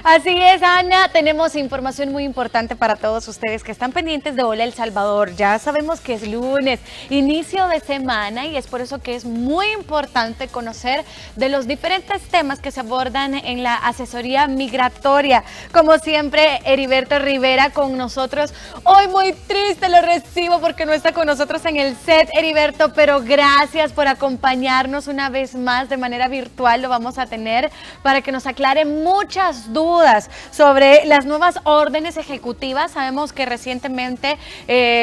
Así es, Ana, tenemos información muy importante para todos ustedes que están pendientes de Hola El Salvador. Ya sabemos que es lunes, inicio de semana, y es por eso que es muy importante conocer de los diferentes temas que se abordan en la asesoría migratoria. Como siempre, Heriberto Rivera con nosotros. Hoy muy triste lo recibo porque no está con nosotros en el set, Heriberto, pero gracias por acompañarnos una vez más de manera virtual. Lo vamos a tener para que nos aclare muchas dudas sobre las nuevas órdenes ejecutivas. Sabemos que recientemente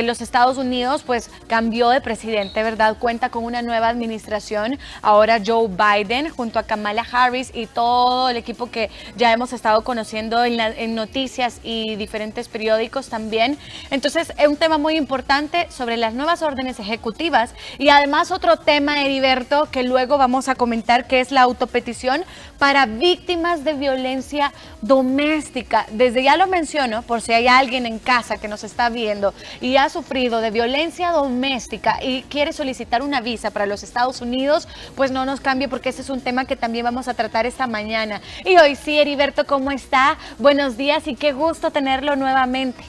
los Estados Unidos pues cambió de presidente, ¿verdad? Cuenta con una nueva administración. Ahora Joe Biden junto a Kamala Harris y todo el equipo que ya hemos estado conociendo en noticias y diferentes periódicos también. Entonces es un tema muy importante sobre las nuevas órdenes ejecutivas, y además otro tema, Heriberto, que luego vamos a comentar, que es la autopetición para víctimas de violencia doméstica. Desde ya lo menciono por si hay alguien en casa que nos está viendo y ha sufrido de violencia doméstica y quiere solicitar una visa para los Estados Unidos, pues no nos cambie, porque ese es un tema que también vamos a tratar esta mañana. Y hoy sí, Heriberto, ¿cómo está? Buenos días y qué gusto tenerlo nuevamente.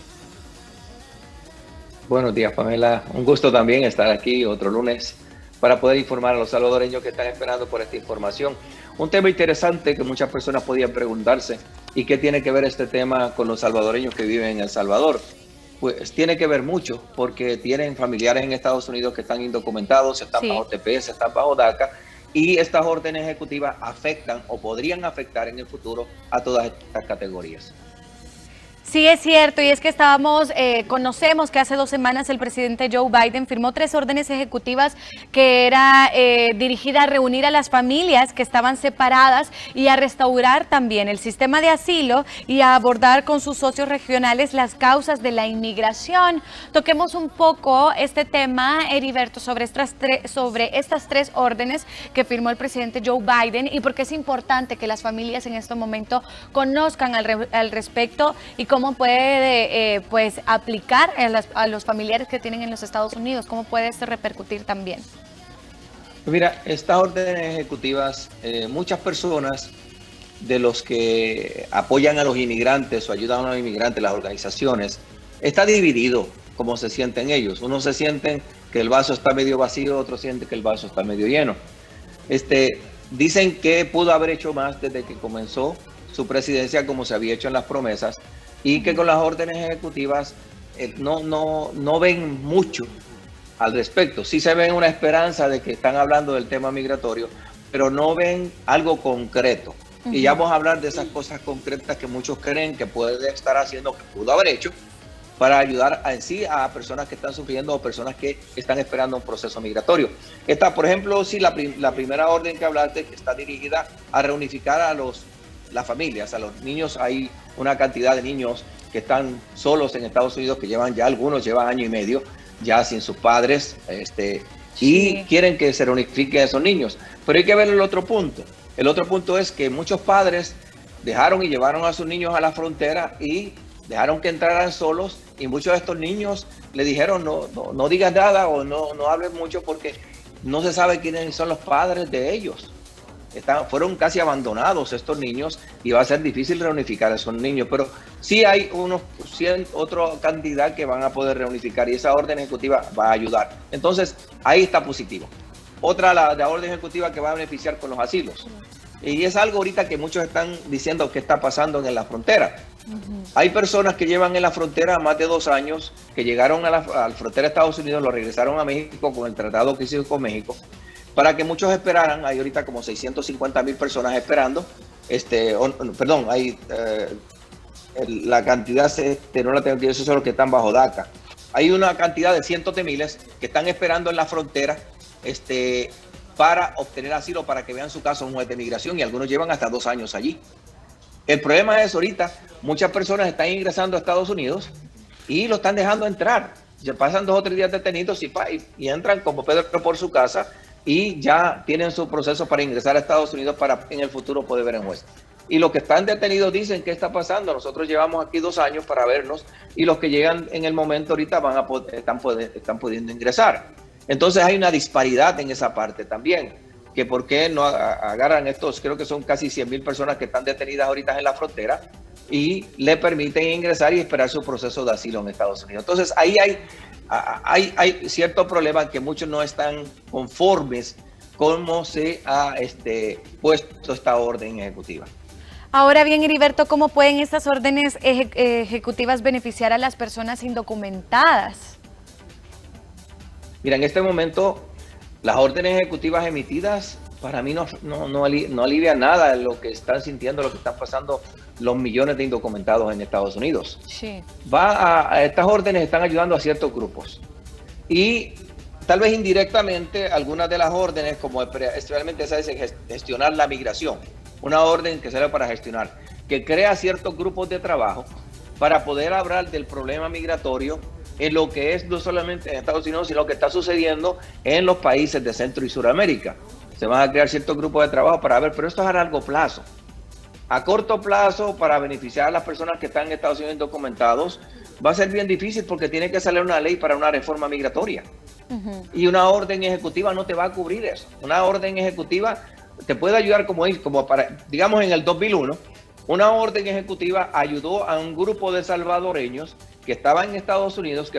Buenos días, Pamela. Un gusto también estar aquí otro lunes para poder informar a los salvadoreños que están esperando por esta información. Un tema interesante que muchas personas podían preguntarse: ¿y qué tiene que ver este tema con los salvadoreños que viven en El Salvador? Pues tiene que ver mucho, porque tienen familiares en Estados Unidos que están indocumentados, están bajo TPS, están bajo DACA, y estas órdenes ejecutivas afectan o podrían afectar en el futuro a todas estas categorías. Sí, es cierto, y es que conocemos que hace 2 semanas el presidente Joe Biden firmó 3 órdenes ejecutivas que era dirigida a reunir a las familias que estaban separadas y a restaurar también el sistema de asilo y a abordar con sus socios regionales las causas de la inmigración. Toquemos un poco este tema, Heriberto, sobre estas 3 órdenes que firmó el presidente Joe Biden, y por qué es importante que las familias en este momento conozcan al respecto y cómo puede pues aplicar a los familiares que tienen en los Estados Unidos, cómo puede esto repercutir también. Mira, estas órdenes ejecutivas, muchas personas de los que apoyan a los inmigrantes o ayudan a los inmigrantes, las organizaciones, está dividido cómo se sienten ellos. Unos se sienten que el vaso está medio vacío, otros sienten que el vaso está medio lleno. Dicen que pudo haber hecho más desde que comenzó su presidencia, como se había hecho en las promesas, y que con las órdenes ejecutivas no ven mucho al respecto. Sí se ven una esperanza de que están hablando del tema migratorio, pero no ven algo concreto. Y ya vamos a hablar de esas cosas concretas que muchos creen que puede estar haciendo, que pudo haber hecho, para ayudar a personas que están sufriendo o personas que están esperando un proceso migratorio. Por ejemplo, la primera orden que hablaste, que está dirigida a reunificar a las familias, a los niños. Hay una cantidad de niños que están solos en Estados Unidos, que algunos llevan año y medio ya sin sus padres, y quieren que se reunifiquen a esos niños. Pero hay que ver el otro punto. El otro punto es que muchos padres dejaron y llevaron a sus niños a la frontera y dejaron que entraran solos, y muchos de estos niños le dijeron no digas nada o no hables mucho, porque no se sabe quiénes son los padres de ellos. Fueron casi abandonados estos niños, y va a ser difícil reunificar a esos niños, pero sí hay otra cantidad que van a poder reunificar, y esa orden ejecutiva va a ayudar. Entonces ahí está positivo. Otra, la orden ejecutiva que va a beneficiar con los asilos, y es algo ahorita que muchos están diciendo que está pasando en la frontera. Hay personas que llevan en la frontera más de 2 años, que llegaron a la frontera de Estados Unidos, lo regresaron a México con el tratado que hizo con México, para que muchos esperaran. Hay ahorita como 650,000 personas esperando. La cantidad no la tengo aquí, esos son los que están bajo DACA. Hay una cantidad de cientos de miles que están esperando en la frontera para obtener asilo, para que vean su caso en un juez de migración, y algunos llevan hasta 2 años allí. El problema es ahorita, muchas personas están ingresando a Estados Unidos y lo están dejando entrar. Ya pasan 2 o 3 días detenidos y entran como Pedro por su casa, y ya tienen su proceso para ingresar a Estados Unidos para en el futuro poder ver en juez. Y los que están detenidos dicen: ¿qué está pasando? Nosotros llevamos aquí 2 años para vernos, y los que llegan en el momento ahorita están pudiendo ingresar. Entonces hay una disparidad en esa parte también, que por qué no agarran estos, creo que son casi 100,000 personas que están detenidas ahorita en la frontera, y le permiten ingresar y esperar su proceso de asilo en Estados Unidos. Entonces, ahí hay cierto problema que muchos no están conformes cómo se ha puesto esta orden ejecutiva. Ahora bien, Heriberto, ¿cómo pueden estas órdenes ejecutivas beneficiar a las personas indocumentadas? Mira, en este momento, las órdenes ejecutivas emitidas para mí no alivia nada de lo que están sintiendo, lo que están pasando los millones de indocumentados en Estados Unidos. Sí. Estas órdenes están ayudando a ciertos grupos. Y tal vez indirectamente algunas de las órdenes, como especialmente esa es gestionar la migración, una orden que sirve para gestionar, que crea ciertos grupos de trabajo para poder hablar del problema migratorio en lo que es no solamente en Estados Unidos, sino lo que está sucediendo en los países de Centro y Suramérica. Se van a crear ciertos grupos de trabajo para ver, pero esto es a largo plazo. A corto plazo, para beneficiar a las personas que están en Estados Unidos indocumentados, va a ser bien difícil porque tiene que salir una ley para una reforma migratoria. Y una orden ejecutiva no te va a cubrir eso. Una orden ejecutiva te puede ayudar como para, digamos, en el 2001, una orden ejecutiva ayudó a un grupo de salvadoreños que estaban en Estados Unidos,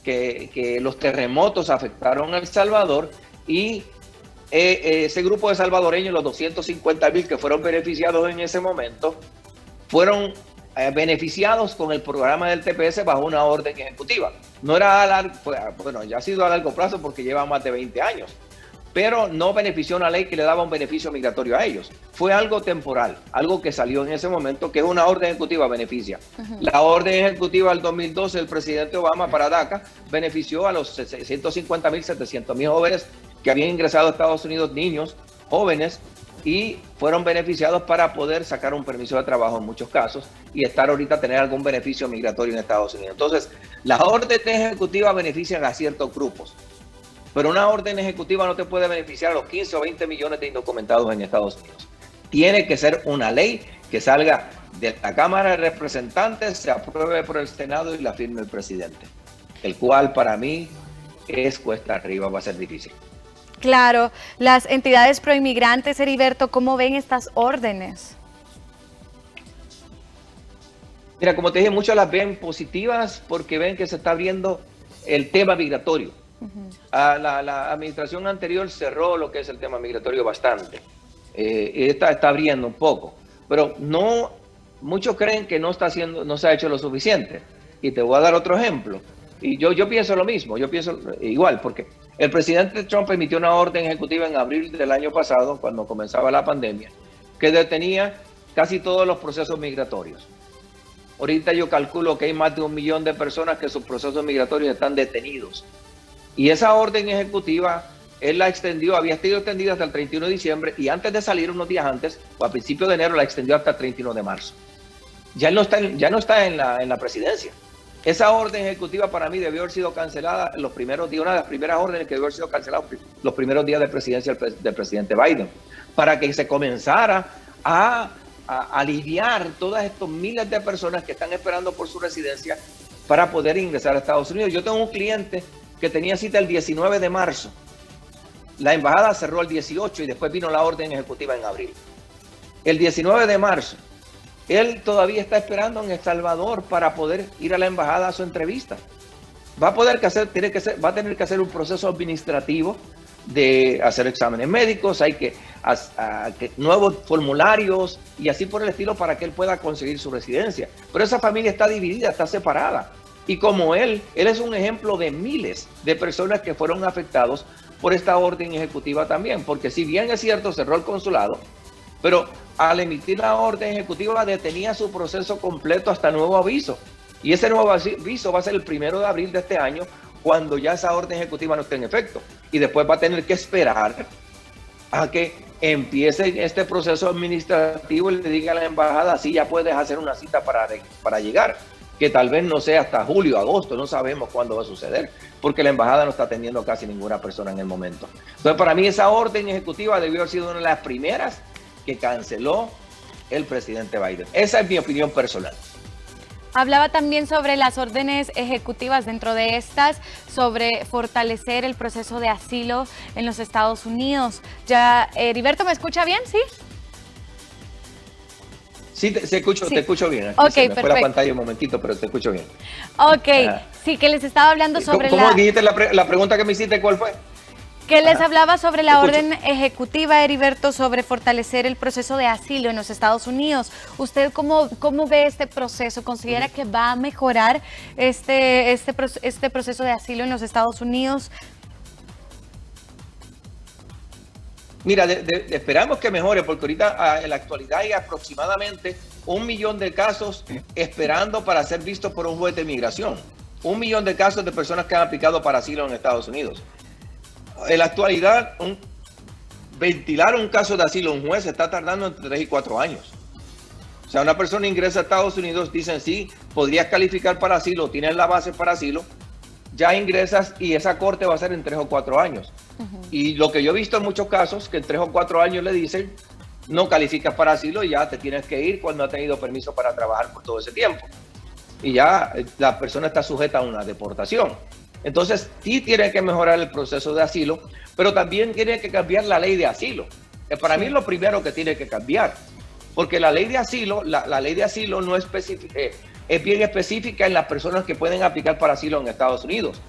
que los terremotos afectaron a El Salvador y ese grupo de salvadoreños, los 250,000 que fueron beneficiados en ese momento, fueron beneficiados con el programa del TPS bajo una orden ejecutiva. No era bueno, ya ha sido a largo plazo porque lleva más de 20 años, pero no benefició una ley que le daba un beneficio migratorio a ellos. Fue algo temporal, algo que salió en ese momento, que es una orden ejecutiva beneficia. La orden ejecutiva del 2012 del presidente Obama para DACA benefició a los 650,000, 700,000 jóvenes que habían ingresado a Estados Unidos, niños, jóvenes, y fueron beneficiados para poder sacar un permiso de trabajo en muchos casos y estar ahorita tener algún beneficio migratorio en Estados Unidos. Entonces, las órdenes ejecutivas benefician a ciertos grupos, pero una orden ejecutiva no te puede beneficiar a los 15 o 20 millones de indocumentados en Estados Unidos. Tiene que ser una ley que salga de la Cámara de Representantes, se apruebe por el Senado y la firme el presidente, el cual para mí es cuesta arriba, va a ser difícil. Claro, las entidades proinmigrantes, Heriberto, ¿cómo ven estas órdenes? Mira, como te dije, muchos las ven positivas porque ven que se está abriendo el tema migratorio. La administración anterior cerró lo que es el tema migratorio bastante. Esta está abriendo un poco, pero no, muchos creen que no se ha hecho lo suficiente. Y te voy a dar otro ejemplo. Y yo pienso lo mismo, yo pienso igual, porque el presidente Trump emitió una orden ejecutiva en abril del año pasado, cuando comenzaba la pandemia, que detenía casi todos los procesos migratorios. Ahorita yo calculo que hay más de 1 millón de personas que sus procesos migratorios están detenidos. Y esa orden ejecutiva, él la extendió, había sido extendida hasta el 31 de diciembre y antes de salir unos días antes, o a principios de enero, la extendió hasta el 31 de marzo. Ya no está en la presidencia. Esa orden ejecutiva para mí debió haber sido cancelada en los primeros días, una de las primeras órdenes que debió haber sido cancelada los primeros días de presidencia del presidente Biden, para que se comenzara a aliviar todas estos miles de personas que están esperando por su residencia para poder ingresar a Estados Unidos. Yo tengo un cliente que tenía cita el 19 de marzo. La embajada cerró el 18 y después vino la orden ejecutiva en abril. El 19 de marzo, él todavía está esperando en El Salvador para poder ir a la embajada a su entrevista. Va a tener que hacer un proceso administrativo de hacer exámenes médicos, hay que nuevos formularios y así por el estilo para que él pueda conseguir su residencia. Pero esa familia está dividida, está separada. Y como él es un ejemplo de miles de personas que fueron afectados por esta orden ejecutiva también, porque si bien es cierto, cerró el consulado, pero al emitir la orden ejecutiva detenía su proceso completo hasta nuevo aviso. Y ese nuevo aviso va a ser el 1 de abril de este año, cuando ya esa orden ejecutiva no esté en efecto. Y después va a tener que esperar a que empiece este proceso administrativo y le diga a la embajada, sí, ya puedes hacer una cita para llegar, que tal vez no sea hasta julio, agosto, no sabemos cuándo va a suceder, porque la embajada no está atendiendo casi ninguna persona en el momento. Entonces, para mí esa orden ejecutiva debió haber sido una de las primeras que canceló el presidente Biden. Esa es mi opinión personal. Hablaba también sobre las órdenes ejecutivas, dentro de estas, sobre fortalecer el proceso de asilo en los Estados Unidos. Ya, Heriberto, ¿me escucha bien? ¿Sí? Sí, Sí. te escucho bien. Aquí Ok, se me fue la perfecto. pantalla un momentito, pero te escucho bien. Ok, Ajá. sí, que les estaba hablando sobre ¿Cómo dijiste la pregunta que me hiciste? ¿Cuál fue? que les Ajá, hablaba sobre te la escucho. orden ejecutiva, Heriberto, sobre fortalecer el proceso de asilo en los Estados Unidos. ¿Usted cómo ve este proceso? ¿Considera que va a mejorar este proceso de asilo en los Estados Unidos? Mira, esperamos que mejore, porque ahorita en la actualidad hay aproximadamente 1 millón de casos esperando para ser vistos por un juez de inmigración. 1 millón de casos de personas que han aplicado para asilo en Estados Unidos. En la actualidad, ventilar un caso de asilo a un juez está tardando entre 3 y 4 años. O sea, una persona ingresa a Estados Unidos, dicen sí, podrías calificar para asilo, tienes la base para asilo, ya ingresas y esa corte va a ser en 3 o 4 años. Y lo que yo he visto en muchos casos, que en 3 o 4 años le dicen, no calificas para asilo y ya te tienes que ir cuando ha tenido permiso para trabajar por todo ese tiempo. Y ya la persona está sujeta a una deportación. Entonces, sí tiene que mejorar el proceso de asilo, pero también tiene que cambiar la ley de asilo. Para mí es lo primero que tiene que cambiar, porque la ley de asilo, la ley de asilo no es es bien específica en las personas que pueden aplicar para asilo en Estados Unidos.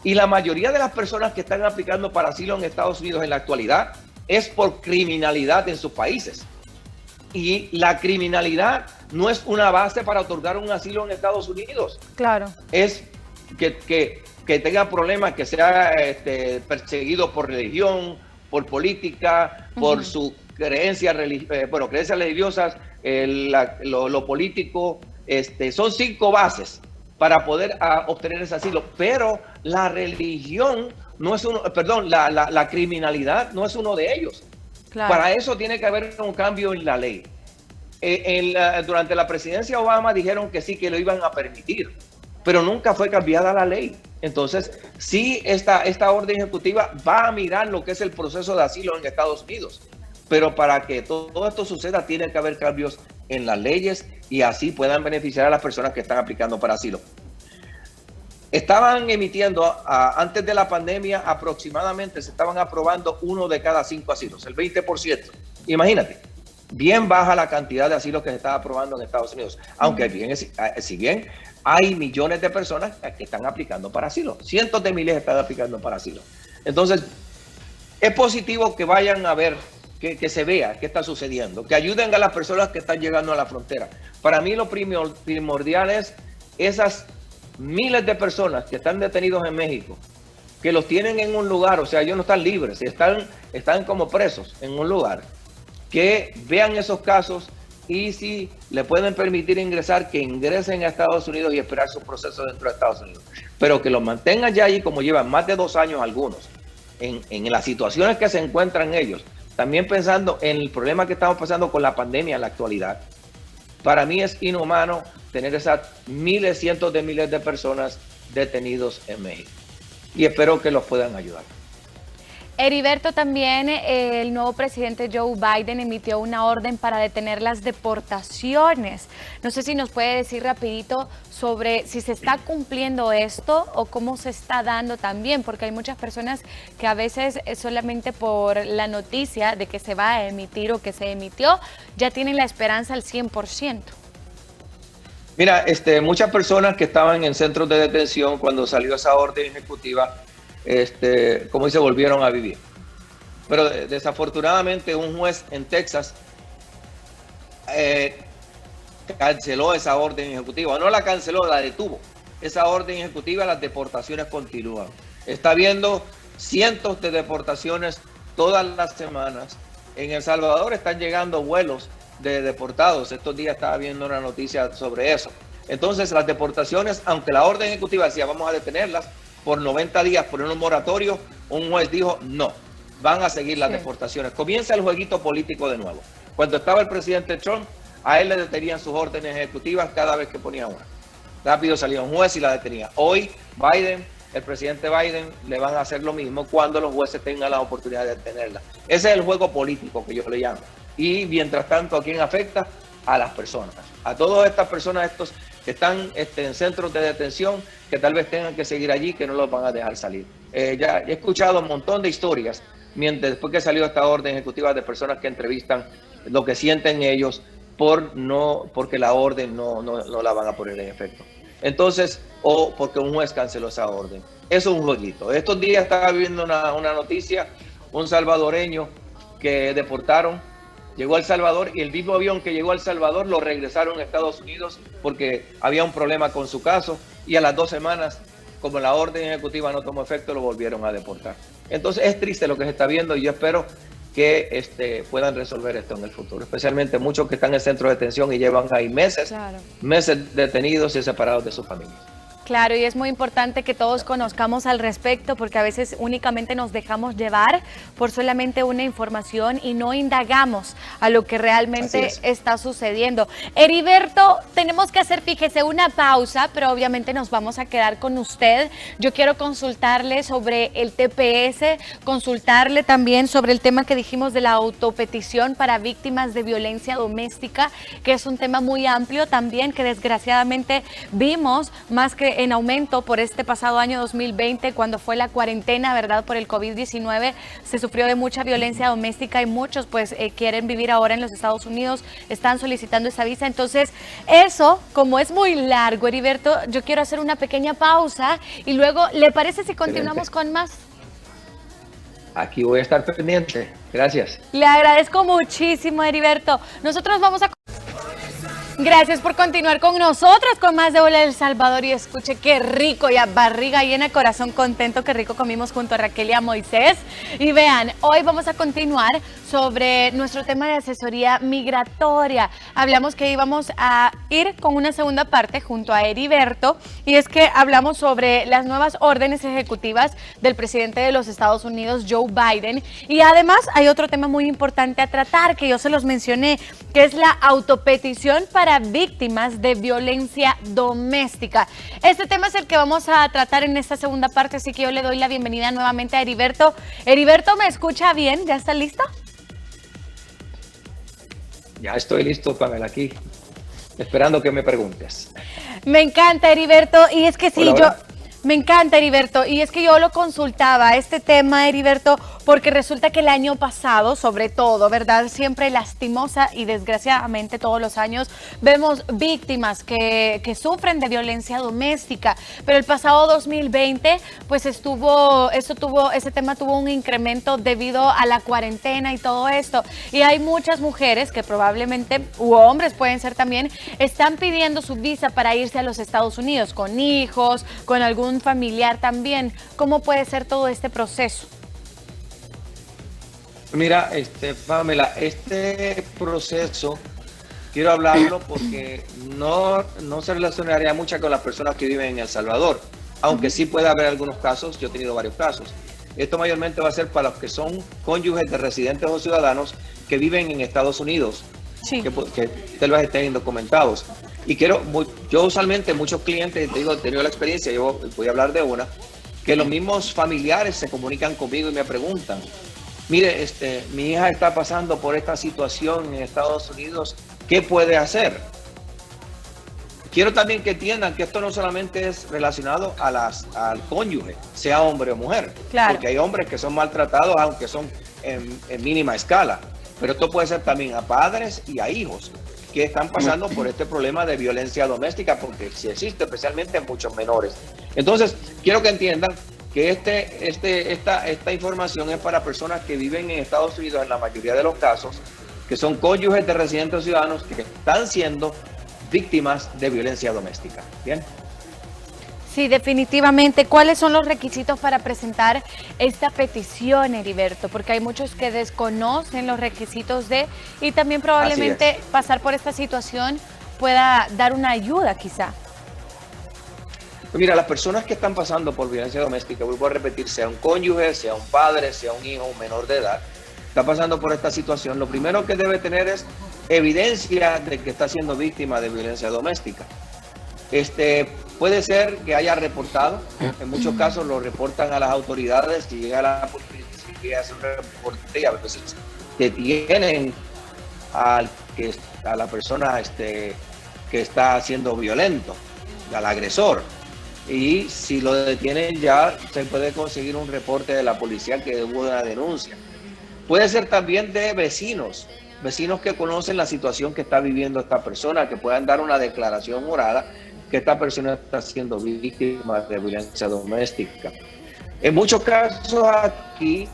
Y la mayoría de las personas que están aplicando para asilo en Estados Unidos en la actualidad es por criminalidad en sus países. Y la criminalidad no es una base para otorgar un asilo en Estados Unidos. Claro. Es que tenga problemas, que sea perseguido por religión, por política, por sus creencias, creencias religiosas, lo político. Son 5 bases para poder obtener ese asilo, pero la religión no es uno, perdón, la criminalidad no es uno de ellos. Claro. Para eso tiene que haber un cambio en la ley. Durante la presidencia de Obama dijeron que sí, que lo iban a permitir, pero nunca fue cambiada la ley. Entonces, sí, esta orden ejecutiva va a mirar lo que es el proceso de asilo en Estados Unidos, pero para que todo esto suceda tiene que haber cambios en las leyes y así puedan beneficiar a las personas que están aplicando para asilo. Estaban emitiendo, antes de la pandemia, aproximadamente se estaban aprobando 1 de cada 5 asilos, el 20%. Imagínate, bien baja la cantidad de asilos que se está aprobando en Estados Unidos, aunque si bien hay millones de personas que están aplicando para asilo, cientos de miles están aplicando para asilo. Entonces, es positivo que vayan a ver, que se vea qué está sucediendo, que ayuden a las personas que están llegando a la frontera. Para mí lo primordial es esas miles de personas que están detenidos en México, que los tienen en un lugar, o sea, ellos no están libres, están como presos en un lugar, que vean esos casos y si le pueden permitir ingresar, que ingresen a Estados Unidos y esperar su proceso dentro de Estados Unidos. Pero que los mantengan ya allí, como llevan más de 2 años algunos, en las situaciones que se encuentran ellos, también pensando en el problema que estamos pasando con la pandemia en la actualidad. Para mí es inhumano tener esas miles, cientos de miles de personas detenidos en México. Y espero que los puedan ayudar. Heriberto, también el nuevo presidente Joe Biden emitió una orden para detener las deportaciones. No sé si nos puede decir rapidito sobre si se está cumpliendo esto o cómo se está dando también, porque hay muchas personas que a veces solamente por la noticia de que se va a emitir o que se emitió, ya tienen la esperanza al 100%. Mira, muchas personas que estaban en centros de detención cuando salió esa orden ejecutiva, como dice, volvieron a vivir. Pero desafortunadamente un juez en Texas canceló esa orden ejecutiva. No la canceló, la detuvo. Esa orden ejecutiva, las deportaciones continúan. Está habiendo cientos de deportaciones todas las semanas. En El Salvador están llegando vuelos de deportados. Estos días estaba viendo una noticia sobre eso. Entonces, las deportaciones, aunque la orden ejecutiva decía vamos a detenerlas por 90 días, por un moratorio, un juez dijo no, van a seguir las deportaciones. Comienza el jueguito político de nuevo. Cuando estaba el presidente Trump, a él le detenían sus órdenes ejecutivas cada vez que ponía una. Rápido salía un juez y la detenía. Hoy, el presidente Biden, le van a hacer lo mismo cuando los jueces tengan la oportunidad de detenerla. Ese es el juego político que yo le llamo. Y mientras tanto, ¿a quién afecta? A las personas. A todas estas personas, estos que están en centros de detención, que tal vez tengan que seguir allí, que no los van a dejar salir. Ya he escuchado un montón de historias, después que salió esta orden ejecutiva, de personas que entrevistan lo que sienten ellos porque la orden no la van a poner en efecto. Entonces, o porque un juez canceló esa orden. Eso es un jueguito. Estos días estaba viendo una noticia, un salvadoreño que deportaron, llegó a El Salvador y el mismo avión que llegó a El Salvador lo regresaron a Estados Unidos porque había un problema con su caso y a las 2 semanas, como la orden ejecutiva no tomó efecto, lo volvieron a deportar. Entonces es triste lo que se está viendo y yo espero que puedan resolver esto en el futuro, especialmente muchos que están en centro de detención y llevan ahí meses, meses detenidos y separados de sus familias. Claro, y es muy importante que todos conozcamos al respecto porque a veces únicamente nos dejamos llevar por solamente una información y no indagamos a lo que realmente está sucediendo. Heriberto, tenemos que hacer, fíjese, una pausa, pero obviamente nos vamos a quedar con usted. Yo quiero consultarle sobre el TPS, consultarle también sobre el tema que dijimos de la autopetición para víctimas de violencia doméstica, que es un tema muy amplio también, que desgraciadamente vimos más que en aumento por este pasado año 2020, cuando fue la cuarentena, ¿verdad? Por el COVID-19, se sufrió de mucha violencia doméstica y muchos pues quieren vivir ahora en los Estados Unidos, están solicitando esa visa. Entonces, eso, como es muy largo, Heriberto, yo quiero hacer una pequeña pausa y luego, ¿le parece si continuamos con más? Aquí voy a estar pendiente. Gracias. Le agradezco muchísimo, Heriberto. Nosotros vamos a... Gracias por continuar con nosotros con más de Hola El Salvador y escuche qué rico, ya barriga llena, corazón contento, qué rico comimos junto a Raquel y a Moisés. Y vean, hoy vamos a continuar sobre nuestro tema de asesoría migratoria. Hablamos que íbamos a ir con una segunda parte junto a Heriberto y es que hablamos sobre las nuevas órdenes ejecutivas del presidente de los Estados Unidos, Joe Biden. Y además hay otro tema muy importante a tratar que yo se los mencioné, que es la autopetición para víctimas de violencia doméstica. Este tema es el que vamos a tratar en esta segunda parte, así que yo le doy la bienvenida nuevamente a Heriberto. Heriberto, ¿me escucha bien? ¿Ya está listo? Ya estoy listo, Pamela, aquí, esperando que me preguntes. Me encanta, Heriberto, y es que sí, hola. Me encanta, Heriberto, y es que yo lo consultaba, este tema, Heriberto, porque resulta que el año pasado, sobre todo, ¿verdad? Siempre lastimosa y desgraciadamente todos los años vemos víctimas que sufren de violencia doméstica, pero el pasado 2020, pues ese tema tuvo un incremento debido a la cuarentena y todo esto, y hay muchas mujeres que probablemente, u hombres pueden ser también, están pidiendo su visa para irse a los Estados Unidos con hijos, con algún familiar también. ¿Cómo puede ser todo este proceso? Mira, Pamela, este proceso quiero hablarlo porque no se relacionaría mucho con las personas que viven en El Salvador, aunque sí puede haber algunos casos. Yo he tenido varios casos. Esto mayormente va a ser para los que son cónyuges de residentes o ciudadanos que viven en Estados Unidos, sí, que tal vez estén indocumentados. Y yo usualmente muchos clientes, te digo, he tenido la experiencia, yo voy a hablar de una, que los mismos familiares se comunican conmigo y me preguntan, mire, mi hija está pasando por esta situación en Estados Unidos, ¿qué puede hacer? Quiero también que entiendan que esto no solamente es relacionado al cónyuge, sea hombre o mujer, claro, porque hay hombres que son maltratados, aunque son en mínima escala, pero esto puede ser también a padres y a hijos que están pasando por este problema de violencia doméstica, porque si existe, especialmente en muchos menores. Entonces, quiero que entiendan que esta información es para personas que viven en Estados Unidos en la mayoría de los casos, que son cónyuges de residentes ciudadanos que están siendo víctimas de violencia doméstica. ¿Bien? Sí, definitivamente. ¿Cuáles son los requisitos para presentar esta petición, Heriberto? Porque hay muchos que desconocen los requisitos y también probablemente pasar por esta situación pueda dar una ayuda quizá. Mira, las personas que están pasando por violencia doméstica, vuelvo a repetir, sea un cónyuge, sea un padre, sea un hijo, un menor de edad, está pasando por esta situación, lo primero que debe tener es evidencia de que está siendo víctima de violencia doméstica. Puede ser que haya reportado, en muchos casos lo reportan a las autoridades, y llega a la policía, hace un reporte y a veces detienen a la persona que está siendo violento, al agresor. Y si lo detienen ya se puede conseguir un reporte de la policía que hubo una denuncia. Puede ser también de vecinos vecinos que conocen la situación que está viviendo esta persona, que puedan dar una declaración jurada que esta persona está siendo víctima de violencia doméstica. En muchos casos aquí,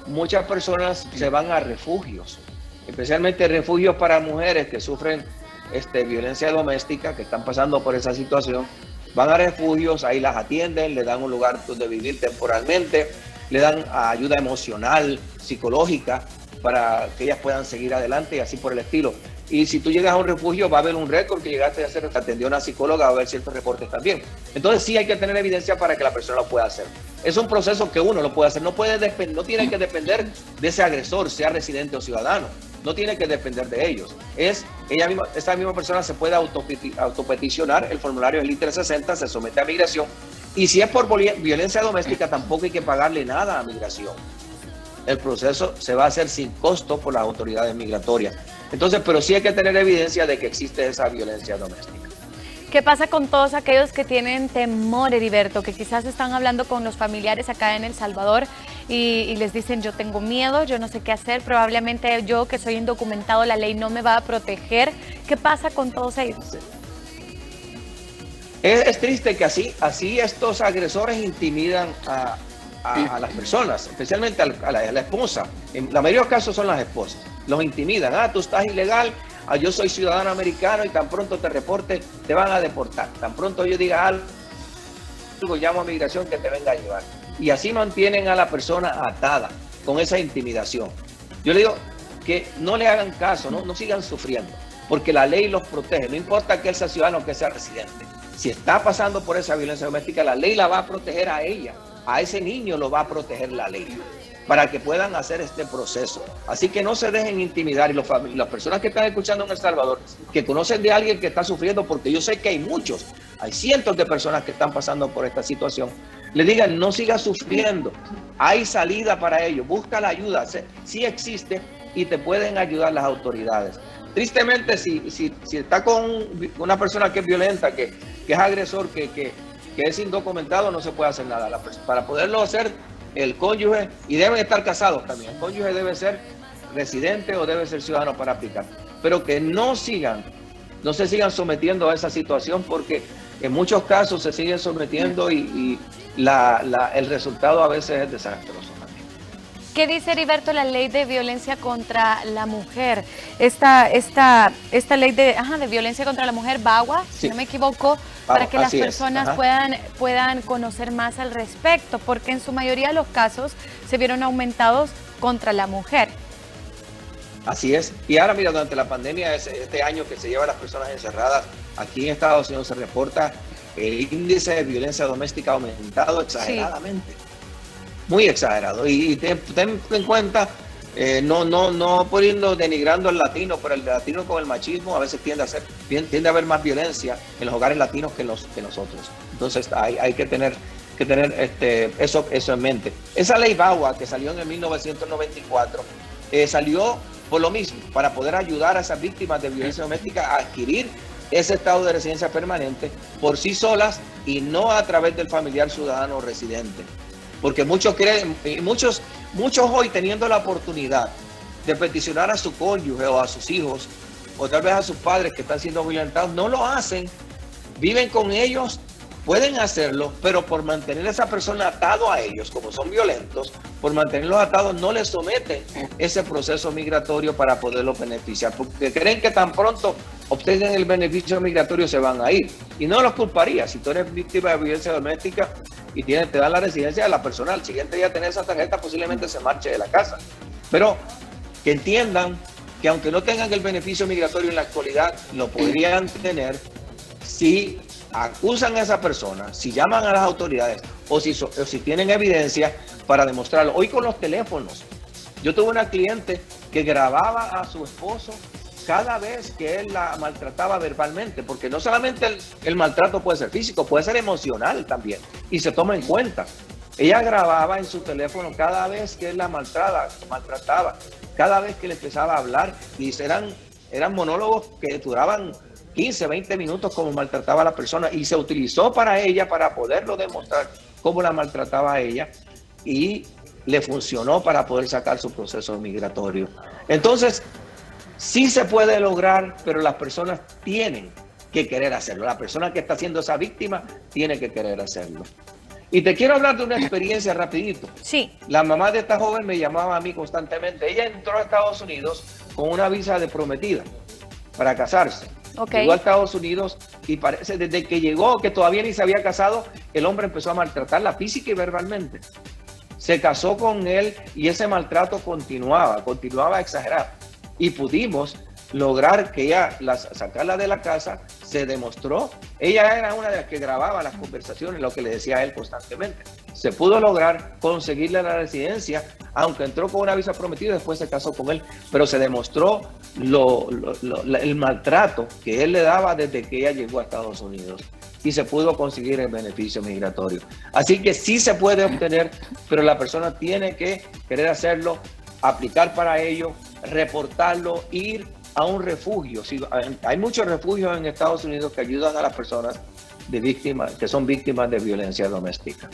muchas personas se van a refugios, especialmente refugios para mujeres que sufren violencia doméstica, que están pasando por esa situación. Van a refugios, ahí las atienden, le dan un lugar donde vivir temporalmente, le dan ayuda emocional, psicológica, para que ellas puedan seguir adelante y así por el estilo. Y si tú llegas a un refugio, va a haber un récord que llegaste a hacer, te atendió una psicóloga, va a haber ciertos reportes también. Entonces sí hay que tener evidencia para que la persona lo pueda hacer. Es un proceso que uno lo puede hacer, no tiene que depender de ese agresor, sea residente o ciudadano. No tiene que depender de ellos. Esa misma persona se puede autopeticionar, el formulario es el I-360, se somete a migración. Y si es por violencia doméstica, tampoco hay que pagarle nada a migración. El proceso se va a hacer sin costo por las autoridades migratorias. Entonces, pero sí hay que tener evidencia de que existe esa violencia doméstica. ¿Qué pasa con todos aquellos que tienen temor, Heriberto, que quizás están hablando con los familiares acá en El Salvador y les dicen yo tengo miedo, yo no sé qué hacer, probablemente yo que soy indocumentado, la ley no me va a proteger? ¿Qué pasa con todos ellos? Es triste que así estos agresores intimidan a las personas, especialmente a la esposa. En la mayoría de los casos son las esposas. Los intimidan. Tú estás ilegal, yo soy ciudadano americano y tan pronto te reporte, te van a deportar. Tan pronto yo diga algo, llamo a migración que te venga a llevar. Y así mantienen a la persona atada con esa intimidación. Yo le digo que no le hagan caso, no sigan sufriendo, porque la ley los protege. No importa que él sea ciudadano o que sea residente. Si está pasando por esa violencia doméstica, la ley la va a proteger a ella. A ese niño lo va a proteger la ley para que puedan hacer este proceso. Así que no se dejen intimidar. Y las personas que están escuchando en El Salvador, que conocen de alguien que está sufriendo, porque yo sé que hay cientos de personas que están pasando por esta situación, le digan, no sigas sufriendo, hay salida para ello, busca la ayuda, sí existe y te pueden ayudar las autoridades. Tristemente, si está con una persona que es violenta, que es agresor, que es indocumentado, no se puede hacer nada. Para poderlo hacer, el cónyuge, y deben estar casados también, el cónyuge debe ser residente o debe ser ciudadano para aplicar, pero que no se sigan sometiendo a esa situación, porque en muchos casos se siguen sometiendo y el resultado a veces es desastroso. ¿Qué dice, Heriberto, la ley de violencia contra la mujer? Esta ley de violencia contra la mujer, VAWA, sí, si no me equivoco, para que las personas puedan conocer más al respecto, porque en su mayoría de los casos se vieron aumentados contra la mujer. Así es. Y ahora, mira, durante la pandemia, este año que se lleva a las personas encerradas, aquí en Estados Unidos se reporta el índice de violencia doméstica aumentado exageradamente. Sí. Muy exagerado. Y ten en cuenta, no poniendo denigrando al latino, pero el latino con el machismo a veces tiende a haber más violencia en los hogares latinos que nosotros. Entonces hay que tener eso en mente. Esa ley VAWA que salió en el 1994 salió por lo mismo, para poder ayudar a esas víctimas de violencia doméstica a adquirir ese estado de residencia permanente por sí solas y no a través del familiar ciudadano o residente. Porque muchos creen, muchos hoy teniendo la oportunidad de peticionar a su cónyuge o a sus hijos o tal vez a sus padres que están siendo violentados, no lo hacen, viven con ellos, pueden hacerlo, pero por mantener a esa persona atado a ellos, como son violentos, por mantenerlos atados no les someten ese proceso migratorio para poderlos beneficiar, porque creen que tan pronto obtengan el beneficio migratorio se van a ir. Y no los culparía. Si tú eres víctima de violencia doméstica y te dan la residencia de la persona, al siguiente día tener esa tarjeta posiblemente se marche de la casa. Pero que entiendan que aunque no tengan el beneficio migratorio en la actualidad, lo podrían tener si acusan a esa persona, si llaman a las autoridades o si tienen evidencia para demostrarlo. Hoy con los teléfonos, yo tuve una cliente que grababa a su esposo cada vez que él la maltrataba verbalmente, porque no solamente el maltrato puede ser físico, puede ser emocional también, y se toma en cuenta. Ella grababa en su teléfono cada vez que él la maltrataba, cada vez que le empezaba a hablar, y eran monólogos que duraban 15, 20 minutos como maltrataba a la persona, y se utilizó para ella para poderlo demostrar cómo la maltrataba a ella, y le funcionó para poder sacar su proceso migratorio. Entonces, Sí se puede lograr, pero las personas tienen que querer hacerlo. La persona que está siendo esa víctima tiene que querer hacerlo. Y te quiero hablar de una experiencia rapidito. Sí. La mamá de esta joven me llamaba a mí constantemente. Ella entró a Estados Unidos con una visa de prometida para casarse. Okay. Llegó a Estados Unidos y parece desde que llegó, que todavía ni se había casado, el hombre empezó a maltratarla física y verbalmente. Se casó con él y ese maltrato continuaba a exagerar. Y pudimos lograr que ella sacarla de la casa. Se demostró, ella era una de las que grababa las conversaciones, lo que le decía a él constantemente. Se pudo lograr conseguirle la residencia, aunque entró con una visa prometida y después se casó con él, pero se demostró el maltrato que él le daba desde que ella llegó a Estados Unidos y se pudo conseguir el beneficio migratorio. Así que sí se puede obtener, pero la persona tiene que querer hacerlo, aplicar para ello, reportarlo, ir a un refugio. Hay muchos refugios en Estados Unidos que ayudan a las personas que son víctimas de violencia doméstica.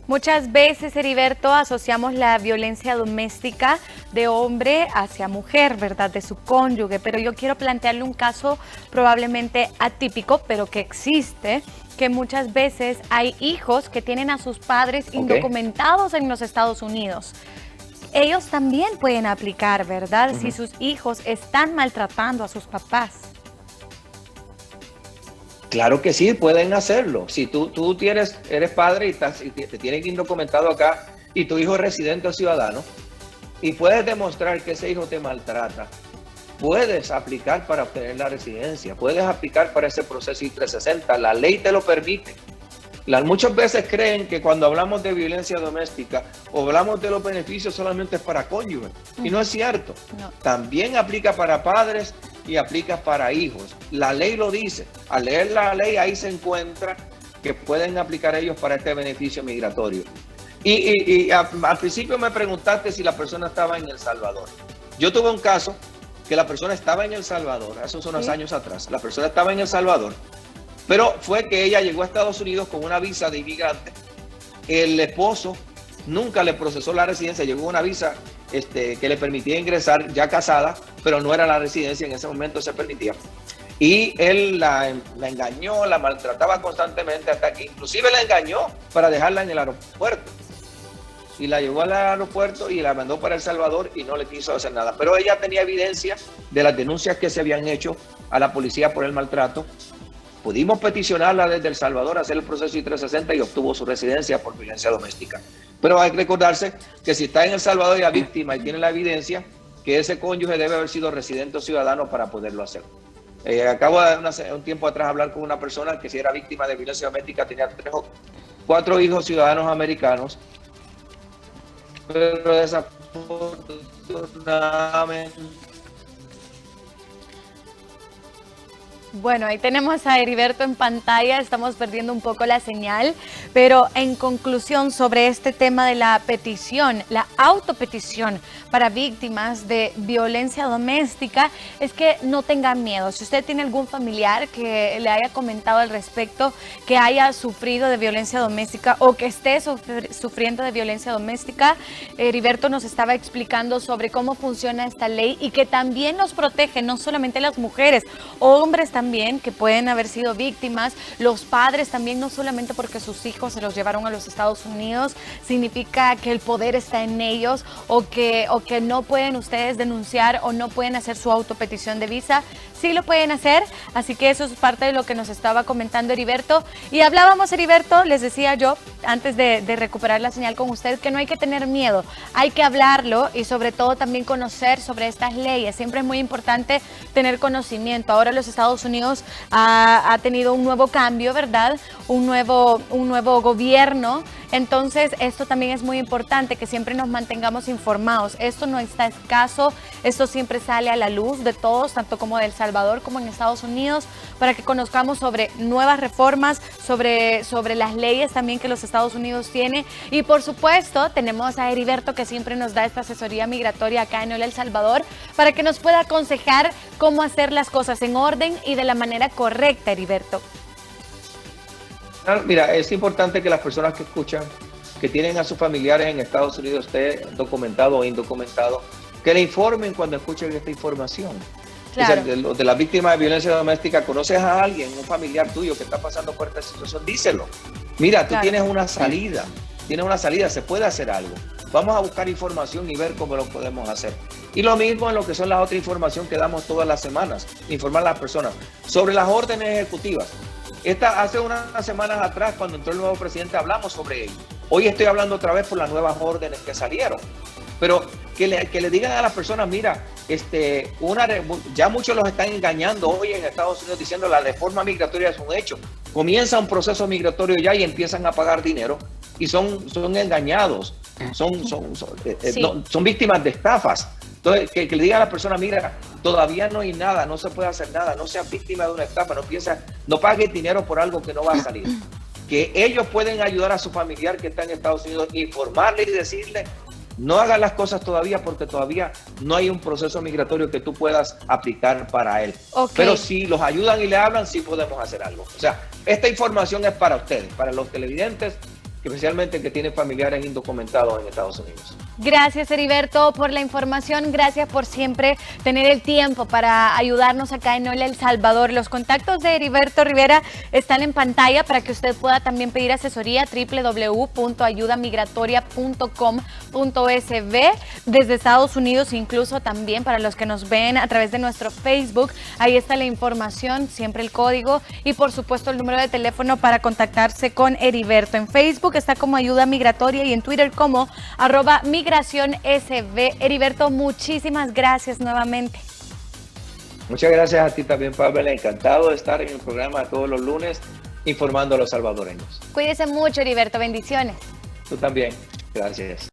Muchas veces, Heriberto, asociamos la violencia doméstica de hombre hacia mujer, ¿verdad? De su cónyuge, pero yo quiero plantearle un caso probablemente atípico, pero que existe, que muchas veces hay hijos que tienen a sus padres indocumentados en los Estados Unidos. Ellos también pueden aplicar, ¿verdad? Si sus hijos están maltratando a sus papás. Claro que sí, pueden hacerlo. Si tú eres padre y te tienen indocumentado acá y tu hijo es residente o ciudadano y puedes demostrar que ese hijo te maltrata, puedes aplicar para obtener la residencia, puedes aplicar para ese proceso I-360. La ley te lo permite. Muchas veces creen que cuando hablamos de violencia doméstica o hablamos de los beneficios solamente es para cónyuges. Y no es cierto. No. También aplica para padres y aplica para hijos. La ley lo dice. Al leer la ley ahí se encuentra que pueden aplicar ellos para este beneficio migratorio. Al principio me preguntaste si la persona estaba en El Salvador. Yo tuve un caso que la persona estaba en El Salvador, hace unos años atrás. La persona estaba en El Salvador. Pero fue que ella llegó a Estados Unidos con una visa de inmigrante. El esposo nunca le procesó la residencia, llegó una visa que le permitía ingresar ya casada, pero no era la residencia, en ese momento se permitía. Y él la engañó, la maltrataba constantemente hasta que inclusive la engañó para dejarla en el aeropuerto. Y la llevó al aeropuerto y la mandó para El Salvador y no le quiso hacer nada. Pero ella tenía evidencia de las denuncias que se habían hecho a la policía por el maltrato. Pudimos peticionarla desde El Salvador, hacer el proceso I-360 y obtuvo su residencia por violencia doméstica. Pero hay que recordarse que si está en El Salvador y la víctima y tiene la evidencia, que ese cónyuge debe haber sido residente o ciudadano para poderlo hacer. Acabo de un tiempo atrás hablar con una persona que si era víctima de violencia doméstica tenía 3 o 4 hijos ciudadanos americanos, pero desafortunadamente... Bueno, ahí tenemos a Heriberto en pantalla, estamos perdiendo un poco la señal, pero en conclusión sobre este tema de la petición, la autopetición para víctimas de violencia doméstica, es que no tengan miedo. Si usted tiene algún familiar que le haya comentado al respecto, que haya sufrido de violencia doméstica o que esté sufriendo de violencia doméstica, Heriberto nos estaba explicando sobre cómo funciona esta ley y que también nos protege, no solamente a las mujeres, hombres también que pueden haber sido víctimas, los padres también, no solamente porque sus hijos se los llevaron a los Estados Unidos, significa que el poder está en ellos o que no pueden ustedes denunciar o no pueden hacer su autopetición de visa. Sí lo pueden hacer, así que eso es parte de lo que nos estaba comentando Heriberto. Y hablábamos, Heriberto, les decía yo, antes de recuperar la señal con usted, que no hay que tener miedo, hay que hablarlo y sobre todo también conocer sobre estas leyes. Siempre es muy importante tener conocimiento. Ahora los Estados Unidos ha tenido un nuevo cambio, ¿verdad? Un nuevo gobierno. Entonces, esto también es muy importante, que siempre nos mantengamos informados. Esto no está escaso, esto siempre sale a la luz de todos, tanto como de El Salvador como en Estados Unidos, para que conozcamos sobre nuevas reformas, sobre las leyes también que los Estados Unidos tiene. Y por supuesto, tenemos a Heriberto, que siempre nos da esta asesoría migratoria acá en El Salvador, para que nos pueda aconsejar cómo hacer las cosas en orden y de la manera correcta, Heriberto. Mira, es importante que las personas que escuchan, que tienen a sus familiares en Estados Unidos, esté documentado o indocumentado, que le informen cuando escuchen esta información. Claro. De las víctimas de violencia doméstica, conoces a alguien, un familiar tuyo que está pasando por esta situación, díselo. Mira, tú tienes una salida, se puede hacer algo. Vamos a buscar información y ver cómo lo podemos hacer. Y lo mismo en lo que son las otras información que damos todas las semanas, informar a las personas sobre las órdenes ejecutivas. Hace unas semanas atrás, cuando entró el nuevo presidente, hablamos sobre ello. Hoy estoy hablando otra vez por las nuevas órdenes que salieron. Pero que le digan a las personas, mira, ya muchos los están engañando hoy en Estados Unidos diciendo la reforma migratoria es un hecho. Comienza un proceso migratorio ya y empiezan a pagar dinero y son engañados, son víctimas de estafas. Entonces, que le digan a la persona, mira, todavía no hay nada, no se puede hacer nada, no seas víctima de una estafa, no pagues dinero por algo que no va a salir. Que ellos pueden ayudar a su familiar que está en Estados Unidos, informarle y decirle, no hagas las cosas todavía porque todavía no hay un proceso migratorio que tú puedas aplicar para él. Okay. Pero si los ayudan y le hablan, sí podemos hacer algo. O sea, esta información es para ustedes, para los televidentes, especialmente que tienen familiares indocumentados en Estados Unidos. Gracias, Heriberto, por la información. Gracias por siempre tener el tiempo para ayudarnos acá en Hola El Salvador. Los contactos de Heriberto Rivera están en pantalla para que usted pueda también pedir asesoría, www.ayudamigratoria.com.sb desde Estados Unidos, incluso también para los que nos ven a través de nuestro Facebook. Ahí está la información, siempre el código y por supuesto el número de teléfono para contactarse con Heriberto. En Facebook está como Ayuda Migratoria y en Twitter como @migracionSB. Heriberto, muchísimas gracias nuevamente. Muchas gracias a ti también, Pamela. Encantado de estar en el programa todos los lunes informando a los salvadoreños. Cuídese mucho, Heriberto. Bendiciones. Tú también. Gracias.